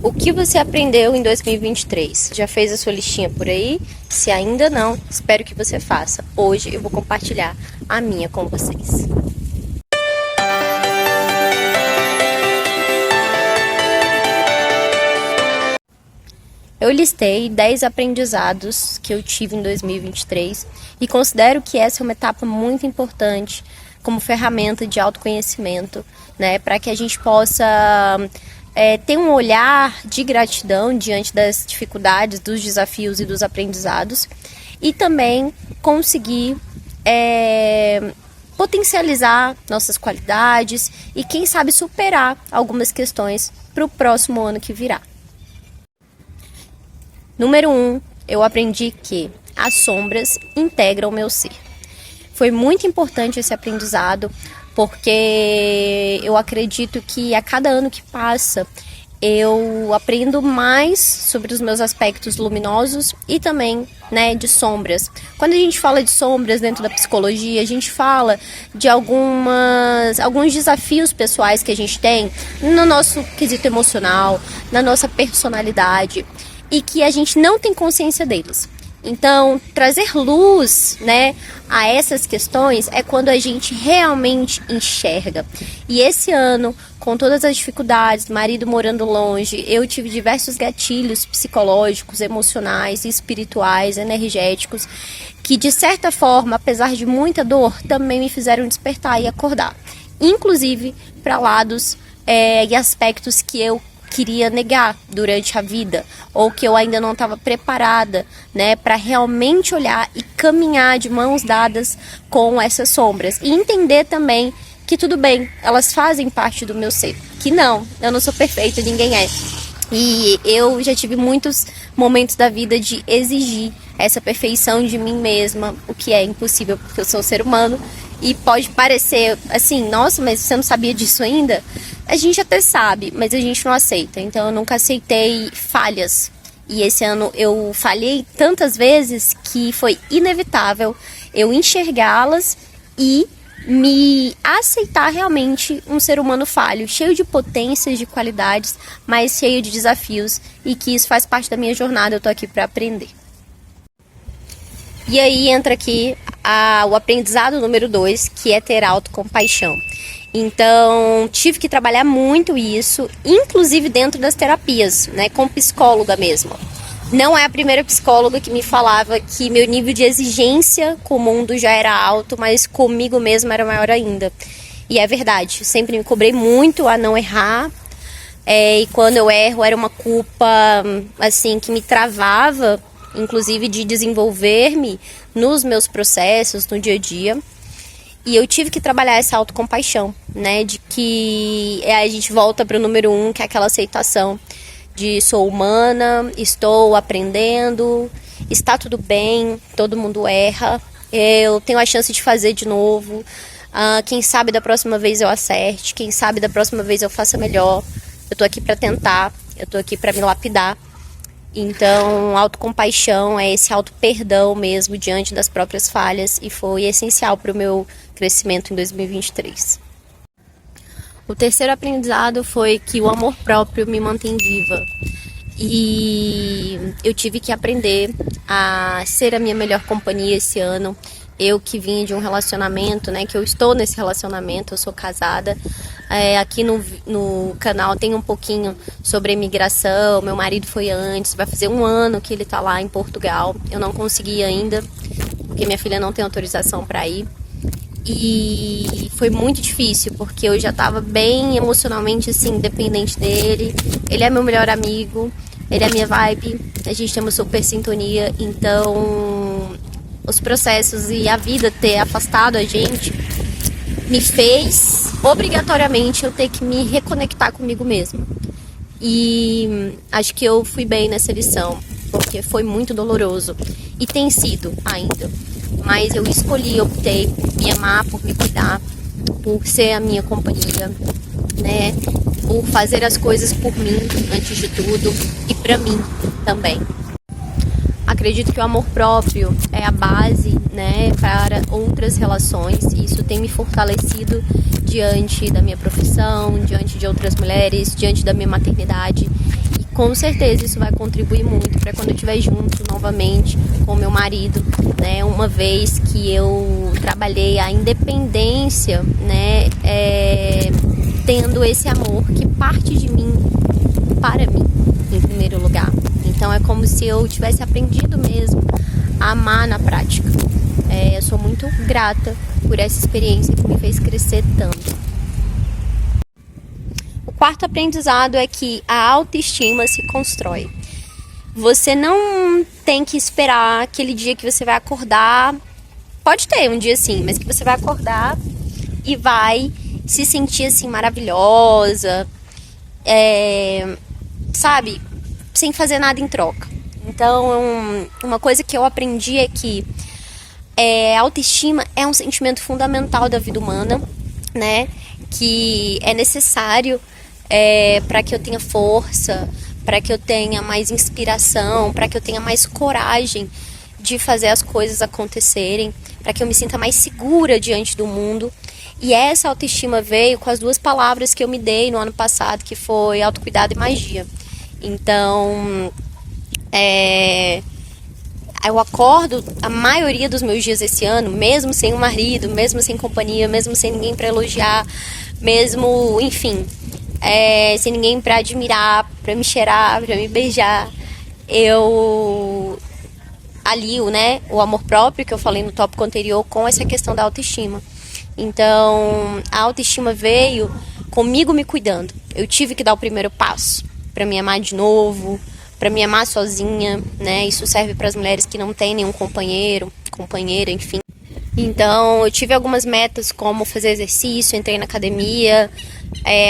O que você aprendeu em 2023? Já fez a sua listinha por aí? Se ainda não, espero que você faça. Hoje eu vou compartilhar a minha com vocês. Eu listei 10 aprendizados que eu tive em 2023 e considero que essa é uma etapa muito importante como ferramenta de autoconhecimento, né, para que a gente possa ter um olhar de gratidão diante das dificuldades, dos desafios e dos aprendizados e também conseguir potencializar nossas qualidades e quem sabe superar algumas questões para o próximo ano que virá. Número 1, eu aprendi que as sombras integram o meu ser. Foi muito importante esse aprendizado, porque eu acredito que a cada ano que passa, eu aprendo mais sobre os meus aspectos luminosos e também, de sombras. Quando a gente fala de sombras dentro da psicologia, a gente fala de alguns desafios pessoais que a gente tem no nosso quesito emocional, na nossa personalidade, e que a gente não tem consciência deles. Então, trazer luz, a essas questões é quando a gente realmente enxerga. E esse ano, com todas as dificuldades, marido morando longe, eu tive diversos gatilhos psicológicos, emocionais, espirituais, energéticos, que de certa forma, apesar de muita dor, também me fizeram despertar e acordar. Inclusive para lados e aspectos que eu queria negar durante a vida, ou que eu ainda não estava preparada, para realmente olhar e caminhar de mãos dadas com essas sombras e entender também que tudo bem, elas fazem parte do meu ser, que eu não sou perfeita, ninguém é. E eu já tive muitos momentos da vida de exigir essa perfeição de mim mesma, o que é impossível porque eu sou um ser humano. E pode parecer assim, nossa, mas você não sabia disso ainda? A gente até sabe, mas a gente não aceita. Então eu nunca aceitei falhas. E esse ano eu falhei tantas vezes que foi inevitável eu enxergá-las e me aceitar realmente um ser humano falho, cheio de potências, de qualidades, mas cheio de desafios. E que isso faz parte da minha jornada, eu tô aqui para aprender. E aí entra aqui o aprendizado número 2, que é ter autocompaixão. Então, tive que trabalhar muito isso, inclusive dentro das terapias, com psicóloga mesmo. Não é a primeira psicóloga que me falava que meu nível de exigência com o mundo já era alto, mas comigo mesma era maior ainda. E é verdade, sempre me cobrei muito a não errar. E quando eu erro, era uma culpa assim, que me travava, inclusive de desenvolver-me nos meus processos, no dia a dia. E eu tive que trabalhar essa autocompaixão, de que a gente volta para o número 1, que é aquela aceitação de sou humana, estou aprendendo, está tudo bem, todo mundo erra, eu tenho a chance de fazer de novo, quem sabe da próxima vez eu acerte, quem sabe da próxima vez eu faça melhor, eu tô aqui para tentar, eu tô aqui para me lapidar. Então, autocompaixão é esse auto-perdão mesmo diante das próprias falhas e foi essencial para o meu crescimento em 2023. O terceiro aprendizado foi que o amor próprio me mantém viva e eu tive que aprender a ser a minha melhor companhia esse ano. Eu que vim de um relacionamento, que eu estou nesse relacionamento, eu sou casada. Aqui no canal tem um pouquinho sobre a imigração, meu marido foi antes, vai fazer 1 ano que ele está lá em Portugal. Eu não consegui ainda, porque minha filha não tem autorização para ir. E foi muito difícil, porque eu já estava bem emocionalmente assim, dependente dele. Ele é meu melhor amigo, ele é minha vibe, a gente tem uma super sintonia, então os processos e a vida ter afastado a gente me fez obrigatoriamente eu ter que me reconectar comigo mesma. E acho que eu fui bem nessa lição, porque foi muito doloroso e tem sido ainda. Mas eu escolhi, optei por me amar, por me cuidar, por ser a minha companhia, por fazer as coisas por mim antes de tudo e pra mim também. Acredito que o amor próprio é a base, para outras relações e isso tem me fortalecido diante da minha profissão, diante de outras mulheres, diante da minha maternidade. E com certeza isso vai contribuir muito para quando eu estiver junto novamente com meu marido, né? Uma vez que eu trabalhei a independência, né? Tendo esse amor que parte de mim para mim, em primeiro lugar. Então é como se eu tivesse aprendido mesmo a amar na prática. Eu sou muito grata por essa experiência que me fez crescer tanto. O quarto aprendizado é que a autoestima se constrói. Você não tem que esperar aquele dia que você vai acordar. Pode ter um dia assim, mas que você vai acordar e vai se sentir assim maravilhosa, sabe, sem fazer nada em troca. Então, uma coisa que eu aprendi é que autoestima é um sentimento fundamental da vida humana, né? Que é necessário para que eu tenha força, para que eu tenha mais inspiração, para que eu tenha mais coragem de fazer as coisas acontecerem, para que eu me sinta mais segura diante do mundo. E essa autoestima veio com as duas palavras que eu me dei no ano passado, que foi autocuidado e magia. Então, eu acordo a maioria dos meus dias esse ano, mesmo sem um marido, mesmo sem companhia, mesmo sem ninguém para elogiar, mesmo, enfim, sem ninguém para admirar, para me cheirar, para me beijar. Eu alio, né, o amor próprio que eu falei no tópico anterior com essa questão da autoestima. Então, a autoestima veio comigo me cuidando. Eu tive que dar o primeiro passo para me amar de novo, para me amar sozinha, né? Isso serve para as mulheres que não têm nenhum companheiro, companheira, enfim. Então, eu tive algumas metas como fazer exercício, entrei na academia.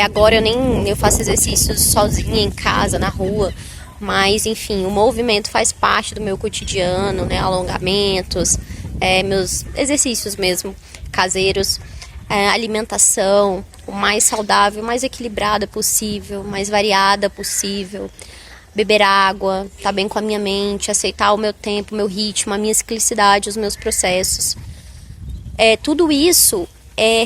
Agora eu faço exercícios sozinha em casa, na rua. Mas, enfim, o movimento faz parte do meu cotidiano, né? Alongamentos, meus exercícios mesmo caseiros, alimentação o mais saudável, mais equilibrada possível, mais variada possível, beber água, estar bem com a minha mente, aceitar o meu tempo, o meu ritmo, a minha ciclicidade, os meus processos. Tudo isso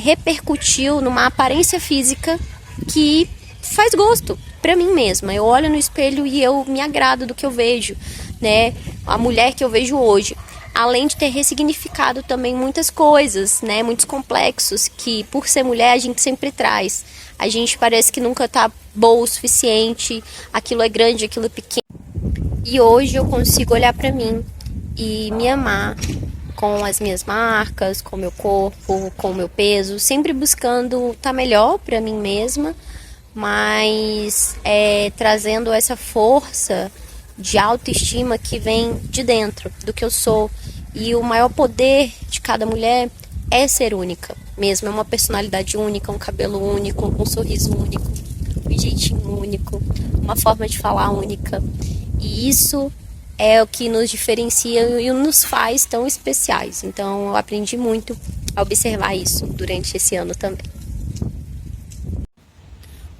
repercutiu numa aparência física que faz gosto para mim mesma. Eu olho no espelho e eu me agrado do que eu vejo, né? A mulher que eu vejo hoje. Além de ter ressignificado também muitas coisas, né, muitos complexos que, por ser mulher, a gente sempre traz. A gente parece que nunca tá boa o suficiente, aquilo é grande, aquilo é pequeno. E hoje eu consigo olhar para mim e me amar com as minhas marcas, com o meu corpo, com o meu peso, sempre buscando estar melhor para mim mesma, mas trazendo essa força de autoestima que vem de dentro do que eu sou. E o maior poder de cada mulher é ser única mesmo, é uma personalidade única, um cabelo único, um sorriso único, um jeitinho único, uma forma de falar única. E isso é o que nos diferencia e nos faz tão especiais. Então eu aprendi muito a observar isso durante esse ano também.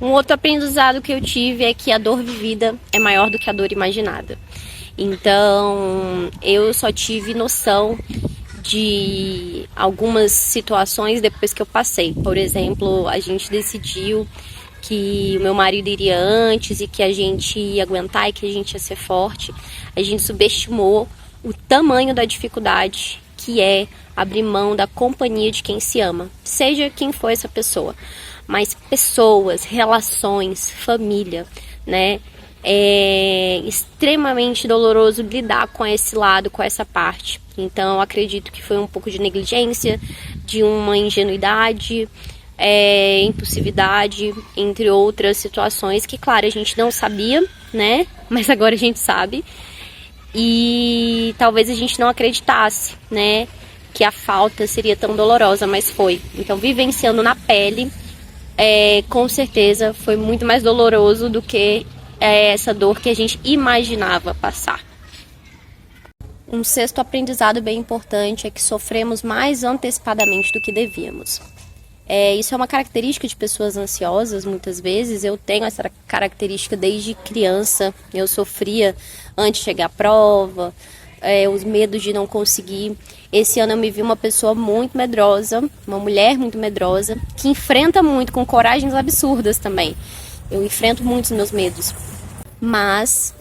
Um outro aprendizado que eu tive é que a dor vivida é maior do que a dor imaginada. Então, eu só tive noção de algumas situações depois que eu passei. Por exemplo, a gente decidiu que o meu marido iria antes e que a gente ia aguentar e que a gente ia ser forte. A gente subestimou o tamanho da dificuldade que é abrir mão da companhia de quem se ama, seja quem for essa pessoa. Mas pessoas, relações, família, né? É extremamente doloroso lidar com esse lado, com essa parte. Então, eu acredito que foi um pouco de negligência, de uma ingenuidade, impulsividade, entre outras situações que, claro, a gente não sabia, né? Mas agora a gente sabe. E talvez a gente não acreditasse, né? Que a falta seria tão dolorosa, mas foi. Então, vivenciando na pele, com certeza foi muito mais doloroso do que essa dor que a gente imaginava passar. Um sexto aprendizado bem importante é que sofremos mais antecipadamente do que devíamos. Isso é uma característica de pessoas ansiosas, muitas vezes. Eu tenho essa característica desde criança. Eu sofria antes de chegar à prova, os medos de não conseguir. Esse ano eu me vi uma pessoa muito medrosa, uma mulher muito medrosa, que enfrenta muito, com coragens absurdas também. Eu enfrento muito os meus medos. mas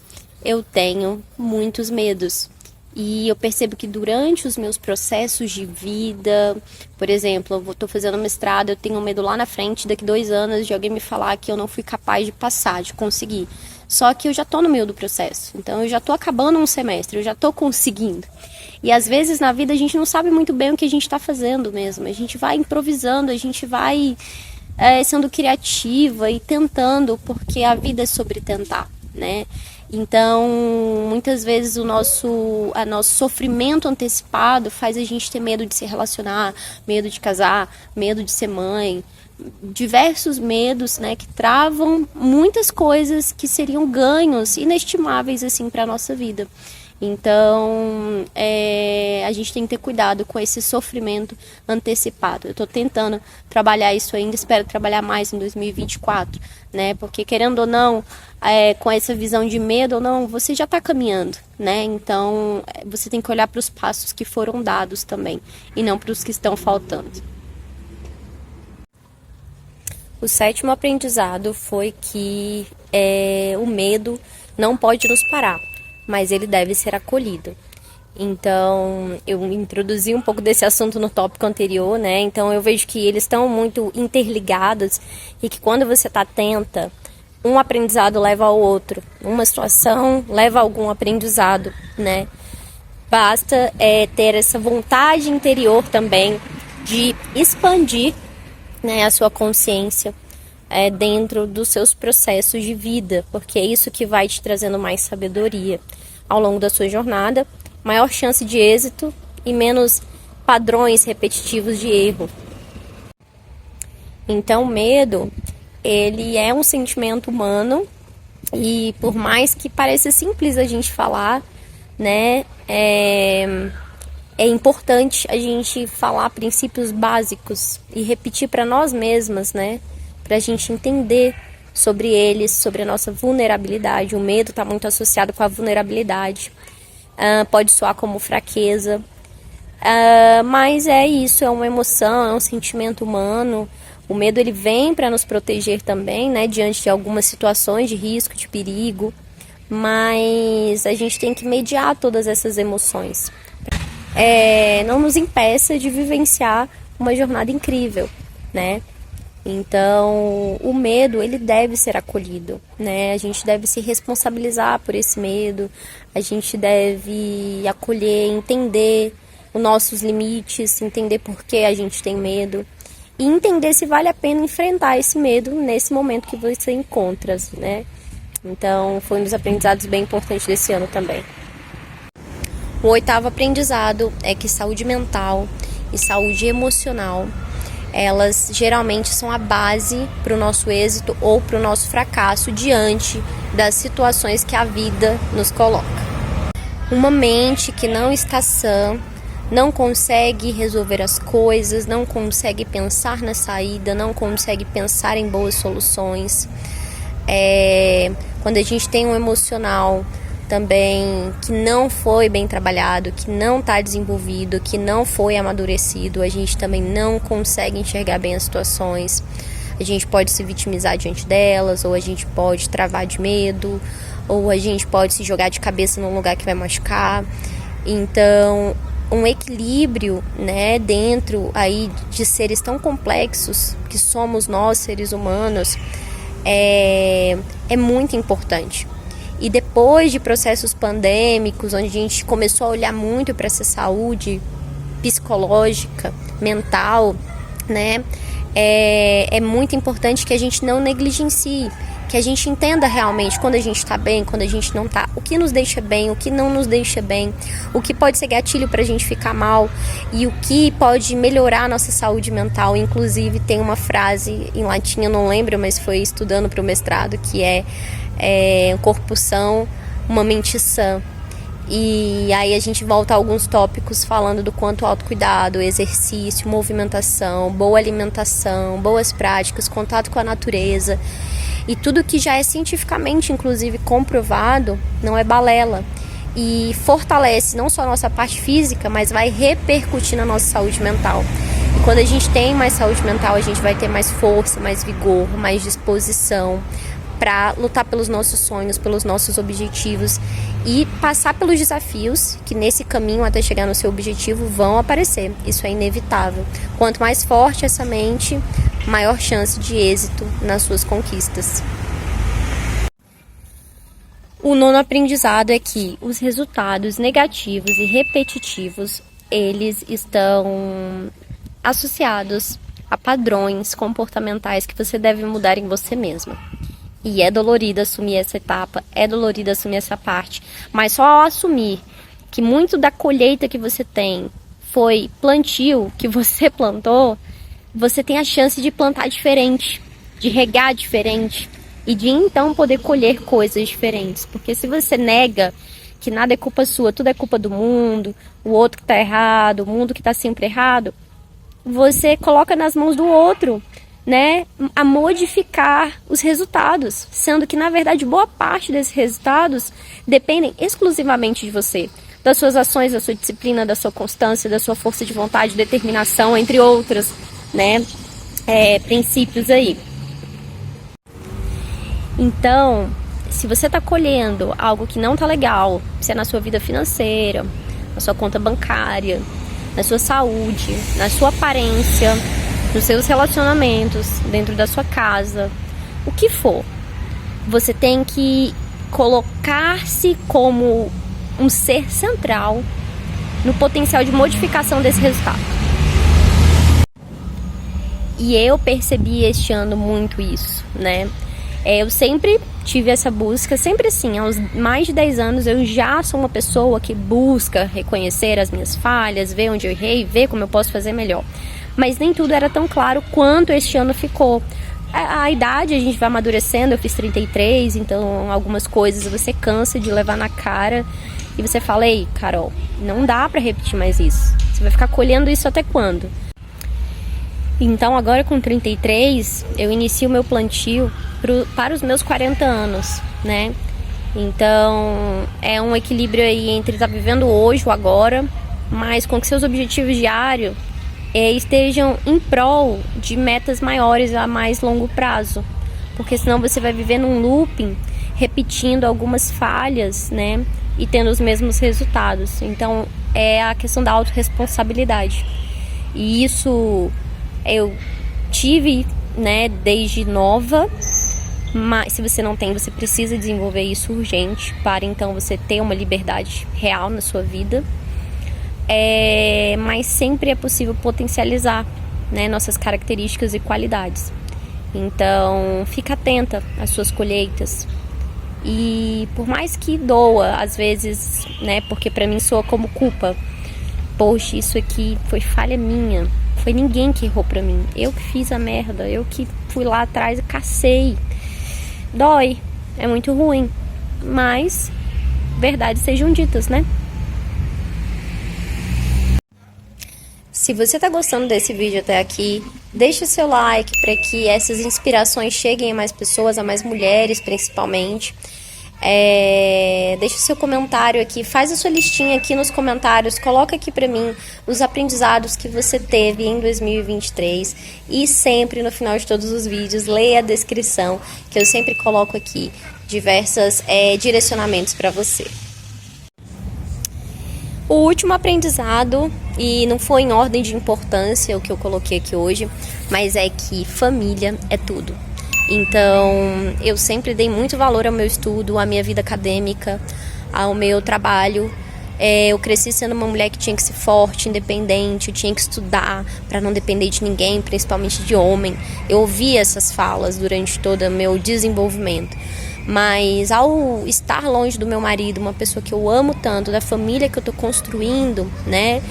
eu tenho muitos medos. E eu percebo que durante os meus processos de vida, por exemplo, eu estou fazendo mestrado, eu tenho medo lá na frente, daqui 2 anos, de alguém me falar que eu não fui capaz de passar, de conseguir. Só que eu já estou no meio do processo, então eu já estou acabando um semestre, eu já estou conseguindo. E às vezes na vida a gente não sabe muito bem o que a gente está fazendo mesmo, a gente vai improvisando, a gente vai sendo criativa e tentando, porque a vida é sobre tentar, né? Então, muitas vezes o nosso sofrimento antecipado faz a gente ter medo de se relacionar, medo de casar, medo de ser mãe, diversos medos, né, que travam muitas coisas que seriam ganhos inestimáveis assim para a nossa vida. Então, a gente tem que ter cuidado com esse sofrimento antecipado. Eu estou tentando trabalhar isso ainda, espero trabalhar mais em 2024, né? Porque, querendo ou não, com essa visão de medo ou não, você já está caminhando, né? Então, você tem que olhar para os passos que foram dados também, e não para os que estão faltando. O 7º aprendizado foi que o medo não pode nos parar, mas ele deve ser acolhido. Então, eu introduzi um pouco desse assunto no tópico anterior, né? Então, eu vejo que eles estão muito interligados e que quando você está atenta, um aprendizado leva ao outro. Uma situação leva a algum aprendizado, né? Basta ter essa vontade interior também de expandir, né, a sua consciência dentro dos seus processos de vida, porque é isso que vai te trazendo mais sabedoria ao longo da sua jornada, maior chance de êxito e menos padrões repetitivos de erro. Então, o medo, ele é um sentimento humano e por mais que pareça simples a gente falar, né, é importante a gente falar princípios básicos e repetir para nós mesmas, né, para a gente entender sobre eles, sobre a nossa vulnerabilidade. O medo está muito associado com a vulnerabilidade. Pode soar como fraqueza, mas é isso, é uma emoção, é um sentimento humano. O medo ele vem para nos proteger também, né, diante de algumas situações de risco, de perigo, mas a gente tem que mediar todas essas emoções. Não nos impeça de vivenciar uma jornada incrível, né? Então, o medo, ele deve ser acolhido, né? A gente deve se responsabilizar por esse medo, a gente deve acolher, entender os nossos limites, entender por que a gente tem medo e entender se vale a pena enfrentar esse medo nesse momento que você encontra, né? Então, foi um dos aprendizados bem importantes desse ano também. O 8º aprendizado é que saúde mental e saúde emocional, elas geralmente são a base para o nosso êxito ou para o nosso fracasso diante das situações que a vida nos coloca. Uma mente que não está sã, não consegue resolver as coisas, não consegue pensar na saída, não consegue pensar em boas soluções. Quando a gente tem um emocional também que não foi bem trabalhado, que não está desenvolvido, que não foi amadurecido, a gente também não consegue enxergar bem as situações. A gente pode se vitimizar diante delas, ou a gente pode travar de medo, ou a gente pode se jogar de cabeça num lugar que vai machucar. Então, um equilíbrio, né, dentro aí de seres tão complexos que somos nós, seres humanos, é muito importante. E depois de processos pandêmicos, onde a gente começou a olhar muito para essa saúde psicológica, mental, né? É muito importante que a gente não negligencie, que a gente entenda realmente quando a gente está bem, quando a gente não está, o que nos deixa bem, o que não nos deixa bem, o que pode ser gatilho para a gente ficar mal e o que pode melhorar a nossa saúde mental. Inclusive, tem uma frase em latim, eu não lembro, mas foi estudando para o mestrado, que é um corpo são, uma mente sã. E aí a gente volta a alguns tópicos falando do quanto autocuidado, exercício, movimentação, boa alimentação, boas práticas, contato com a natureza e tudo que já é cientificamente, inclusive, comprovado, não é balela. E fortalece não só a nossa parte física, mas vai repercutir na nossa saúde mental. E quando a gente tem mais saúde mental, a gente vai ter mais força, mais vigor, mais disposição para lutar pelos nossos sonhos, pelos nossos objetivos e passar pelos desafios que nesse caminho até chegar no seu objetivo vão aparecer. Isso é inevitável. Quanto mais forte essa mente, maior chance de êxito nas suas conquistas. O nono aprendizado é que os resultados negativos e repetitivos, eles estão associados a padrões comportamentais que você deve mudar em você mesma. E é dolorido assumir essa etapa, é dolorido assumir essa parte, mas só ao assumir que muito da colheita que você tem foi plantio que você plantou, você tem a chance de plantar diferente, de regar diferente e de então poder colher coisas diferentes. Porque se você nega que nada é culpa sua, tudo é culpa do mundo, o outro que está errado, o mundo que está sempre errado, você coloca nas mãos do outro, né, a modificar os resultados, sendo que na verdade boa parte desses resultados dependem exclusivamente de você, das suas ações, da sua disciplina, da sua constância, da sua força de vontade, determinação, entre outros, né, princípios aí. Então, se você está colhendo algo que não está legal, se é na sua vida financeira, na sua conta bancária, na sua saúde, na sua aparência, nos seus relacionamentos, dentro da sua casa, o que for, você tem que colocar-se como um ser central no potencial de modificação desse resultado. E eu percebi este ano muito isso, né? Eu sempre tive essa busca, sempre assim, aos mais de 10 anos eu já sou uma pessoa que busca reconhecer as minhas falhas, ver onde eu errei, ver como eu posso fazer melhor. Mas nem tudo era tão claro quanto este ano ficou. A idade, a gente vai amadurecendo, eu fiz 33, então algumas coisas você cansa de levar na cara e você fala, ei, Carol, não dá pra repetir mais isso. Você vai ficar colhendo isso até quando? Então agora com 33, eu inicio o meu plantio para os meus 40 anos, né? Então é um equilíbrio aí entre estar vivendo hoje, o agora, mas com que seus objetivos diários estejam em prol de metas maiores a mais longo prazo, porque senão você vai viver num looping, repetindo algumas falhas, né, e tendo os mesmos resultados. Então é a questão da autorresponsabilidade, e isso eu tive, né, desde nova, mas se você não tem, você precisa desenvolver isso urgente para então você ter uma liberdade real na sua vida. Mas sempre é possível potencializar, né, nossas características e qualidades. Então, fica atenta às suas colheitas. E por mais que doa, às vezes, né, porque pra mim soa como culpa. Poxa, isso aqui foi falha minha. Foi ninguém que errou pra mim. Eu que fiz a merda. Eu que fui lá atrás e cacei. Dói. É muito ruim. Mas, verdades sejam ditas, né? Se você está gostando desse vídeo até aqui, deixe seu like para que essas inspirações cheguem a mais pessoas, a mais mulheres principalmente. Deixe seu comentário aqui, faz a sua listinha aqui nos comentários, coloca aqui para mim os aprendizados que você teve em 2023 e sempre no final de todos os vídeos leia a descrição que eu sempre coloco aqui diversos direcionamentos para você. O último aprendizado, e não foi em ordem de importância o que eu coloquei aqui hoje, mas é que família é tudo. Então, eu sempre dei muito valor ao meu estudo, à minha vida acadêmica, ao meu trabalho. Eu cresci sendo uma mulher que tinha que ser forte, independente, eu tinha que estudar para não depender de ninguém, principalmente de homem. Eu ouvi essas falas durante todo o meu desenvolvimento. Mas ao estar longe do meu marido, uma pessoa que eu amo tanto, da família que eu tô construindo, né,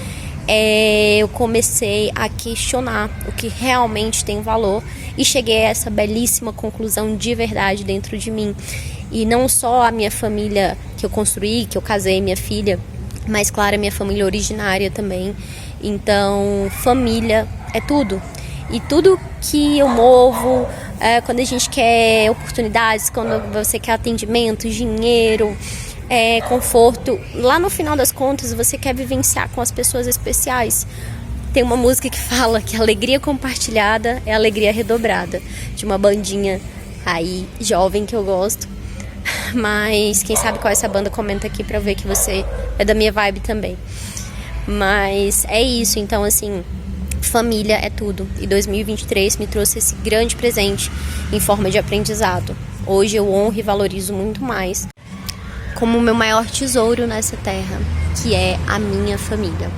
eu comecei a questionar o que realmente tem valor e cheguei a essa belíssima conclusão de verdade dentro de mim. E não só a minha família que eu construí, que eu casei, minha filha, mas claro, a minha família originária também. Então, família é tudo. E tudo que eu movo, quando a gente quer oportunidades, quando você quer atendimento, dinheiro, conforto, lá no final das contas você quer vivenciar com as pessoas especiais. Tem uma música que fala que a alegria compartilhada é alegria redobrada, de uma bandinha aí jovem que eu gosto. Mas quem sabe qual é essa banda, comenta aqui pra eu ver que você é da minha vibe também. Mas é isso, então assim, família é tudo. E 2023 me trouxe esse grande presente em forma de aprendizado. Hoje eu honro e valorizo muito mais como o meu maior tesouro nessa terra, que é a minha família.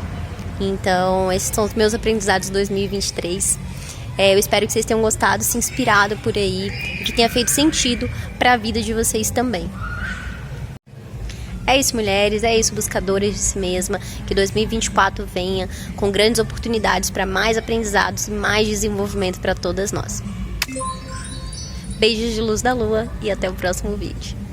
Então, esses são os meus aprendizados de 2023. Eu espero que vocês tenham gostado, se inspirado por aí, que tenha feito sentido para a vida de vocês também. É isso, mulheres, é isso, buscadoras de si mesma, que 2024 venha com grandes oportunidades para mais aprendizados e mais desenvolvimento para todas nós. Beijos de luz da lua e até o próximo vídeo.